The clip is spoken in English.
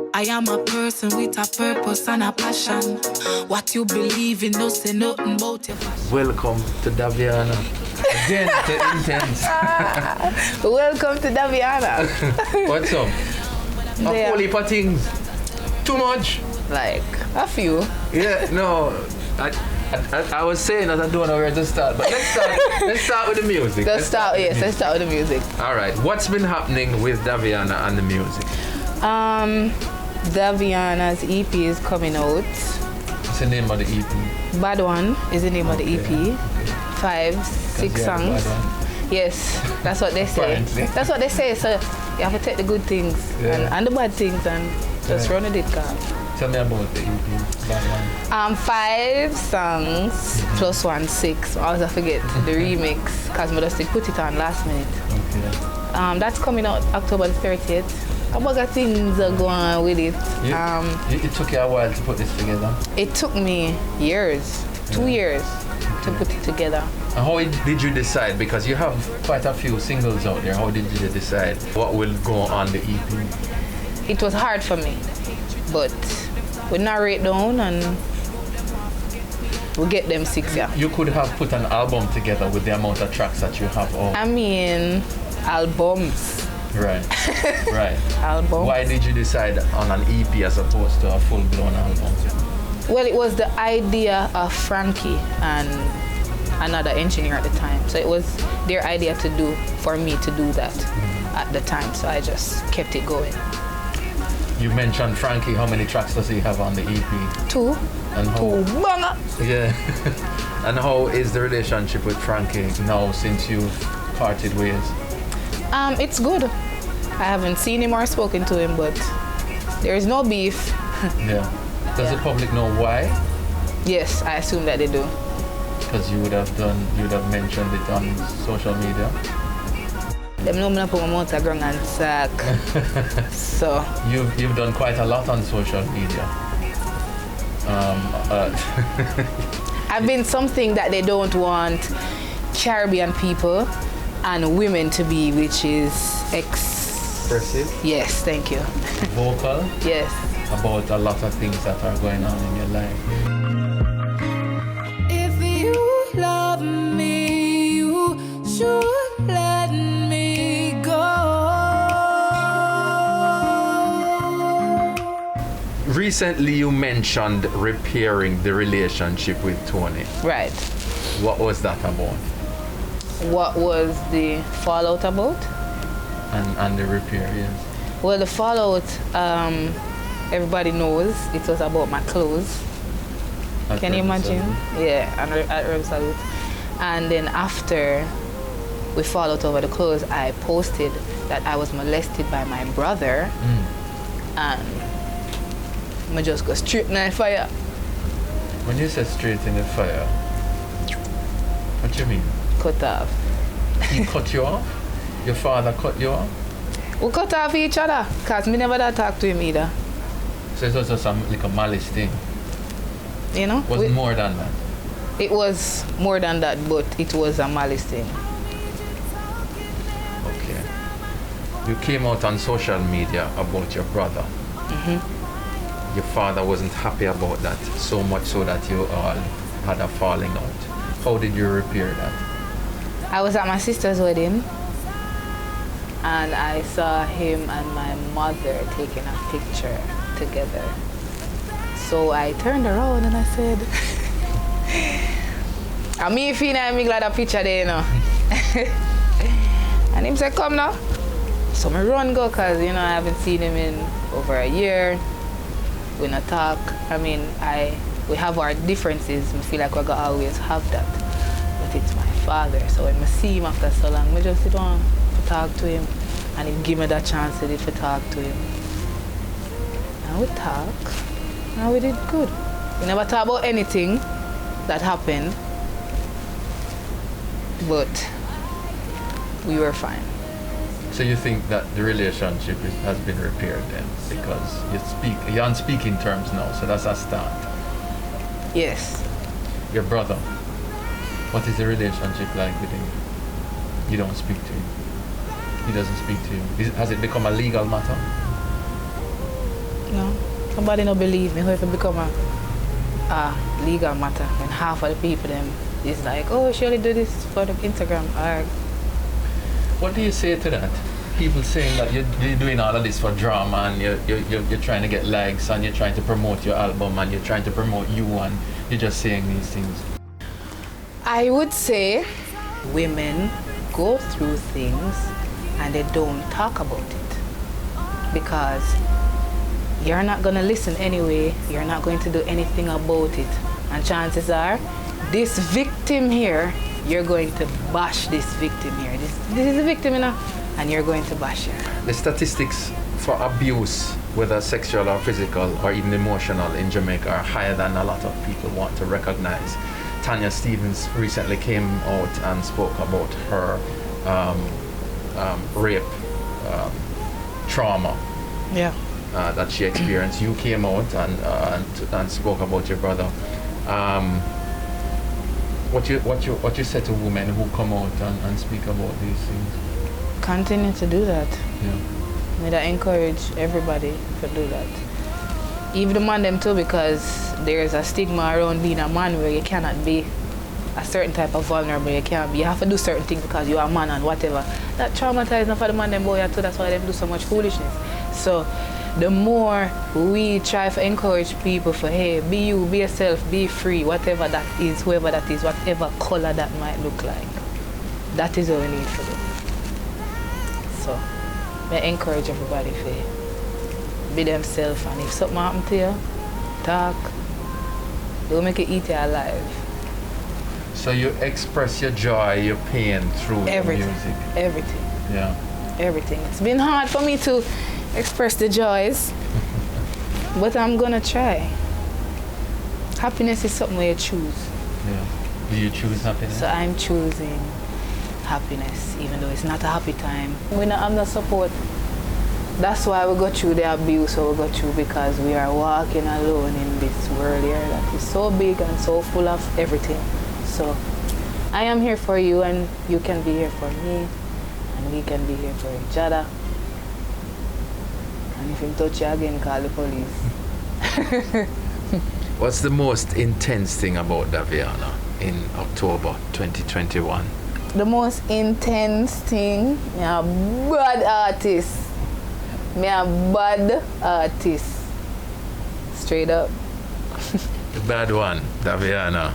I am a person with a purpose and a passion. What you believe in, no say nothing about your passion. Welcome to Davianah. Again to Intense. Welcome to Davianah. What's up? A whole heap of things. Too much? Like, a few. Yeah, no. I was saying that I don't know where to start, but let's start with the music. Let's start with the music. All right. What's been happening with Davianah and the music? Davianah's EP is coming out. What's the name of the EP? Bad One is the name of the EP. Okay. 5, 6 songs. Yes, that's what they say. That's what they say. So you have to take the good things and the bad things and just run with it, calm. Tell me about the EP, Bad One. 5 songs plus 1, 6. I always forget the remix because I just put it on last minute. Okay. That's coming out October 30th. A bunch of things are going on with it. It took you a while to put this together? It took me years, 2 years to put it together. And how did you decide? Because you have quite a few singles out there. How did you decide what will go on the EP? It was hard for me, but we narrate down and we get them 6, yeah. You could have put an album together with the amount of tracks that you have out. I mean, albums. Right, right. Album. Why did you decide on an EP as opposed to a full-blown album? Well, it was the idea of Frankie and another engineer at the time. So it was their idea for me to do that at the time. So I just kept it going. You mentioned Frankie. How many tracks does he have on the EP? 2. And how? 2. Banga. Yeah. And how is the relationship with Frankie now since you've parted ways? It's good. I haven't seen him or spoken to him, but there is no beef. Yeah. Does the public know why? Yes, I assume that they do. Because you would have mentioned it on social media. Them know me not put my mouth on ground and sack. So you've done quite a lot on social media. I've been something that they don't want Caribbean people and women to be, which is expressive. Yes, thank you. Vocal. Yes. About a lot of things that are going on in your life. If you love me, you should let me go. Recently you mentioned repairing the relationship with Tony. Right. What was that about? What was the fallout about? And the repair, yes. Well, the fallout, everybody knows it was about my clothes. Can you imagine? Yeah, at Rem Salute. And then after we fall out over the clothes, I posted that I was molested by my brother. And I just go straight in the fire. When you say straight in the fire, what do you mean? Cut off. He cut you off? Your father cut you off? We cut off each other, because me never that talk to him either. So it was just like a malice thing? You know? Was it more than that? It was more than that, but it was a malice thing. Okay. You came out on social media about your brother. Your father wasn't happy about that, so much so that you all had a falling out. How did you repair that? I was at my sister's wedding and I saw him and my mother taking a picture together. So I turned around and I said, I'm me feeling me glad a picture there, you know. And him said, come now. So I run go, cause you know I haven't seen him in over a year. We not talk. I mean, we have our differences. I feel like we're gonna always have that. But it's my father, so when I see him after so long, I just sit down to talk to him, and he give me that chance to talk to him. And we talk, and we did good. We never talk about anything that happened, but we were fine. So you think that the relationship has been repaired then, because you're on speaking terms now, so that's a start. Yes. Your brother, what is the relationship like with him? You don't speak to him. He doesn't speak to you. Has it become a legal matter? Somebody don't believe me. How if it become a legal matter when half of the people them is like, oh, she only do this for the Instagram. Or What do you say to that? People saying that you're doing all of this for drama and you're trying to get likes and you're trying to promote your album and you're trying to promote you and you're just saying these things. I would say women go through things and they don't talk about it because you're not going to listen anyway. You're not going to do anything about it. And chances are, this victim here, you're going to bash this victim here. This is a victim, you know, and you're going to bash her. The statistics for abuse, whether sexual or physical or even emotional in Jamaica, are higher than a lot of people want to recognize. Tanya Stevens recently came out and spoke about her rape trauma. Yeah. That she experienced. You came out and spoke about your brother. What you say to women who come out and speak about these things? Continue to do that. Yeah. May I encourage everybody to do that. Even the man them too, because there's a stigma around being a man where you cannot be a certain type of vulnerable. You can't be. You have to do certain things because you're a man and whatever. That traumatizing for the man them boy too. That's why they do so much foolishness. So the more we try to encourage people for, hey, be you, be yourself, be free, whatever that is, whoever that is, whatever color that might look like. That is what we need to do. So I encourage everybody to be themselves, and if something happens to you, talk. Don't make it eat you alive. So you express your joy, your pain through Everything. your music. Everything. Yeah. Everything. It's been hard for me to express the joys, but I'm gonna try. Happiness is something you choose. Yeah. Do you choose happiness? So I'm choosing happiness, even though it's not a happy time. We don't have no support. That's why we go through the abuse we go through, because we are walking alone in this world here that is so big and so full of everything. So I am here for you, and you can be here for me, and we can be here for each other. And if him touch you again, call the police. What's the most intense thing about Davianah in October 2021? The most intense thing, me a bad artist. Me a bad artist. Straight up. The bad one, Davianah.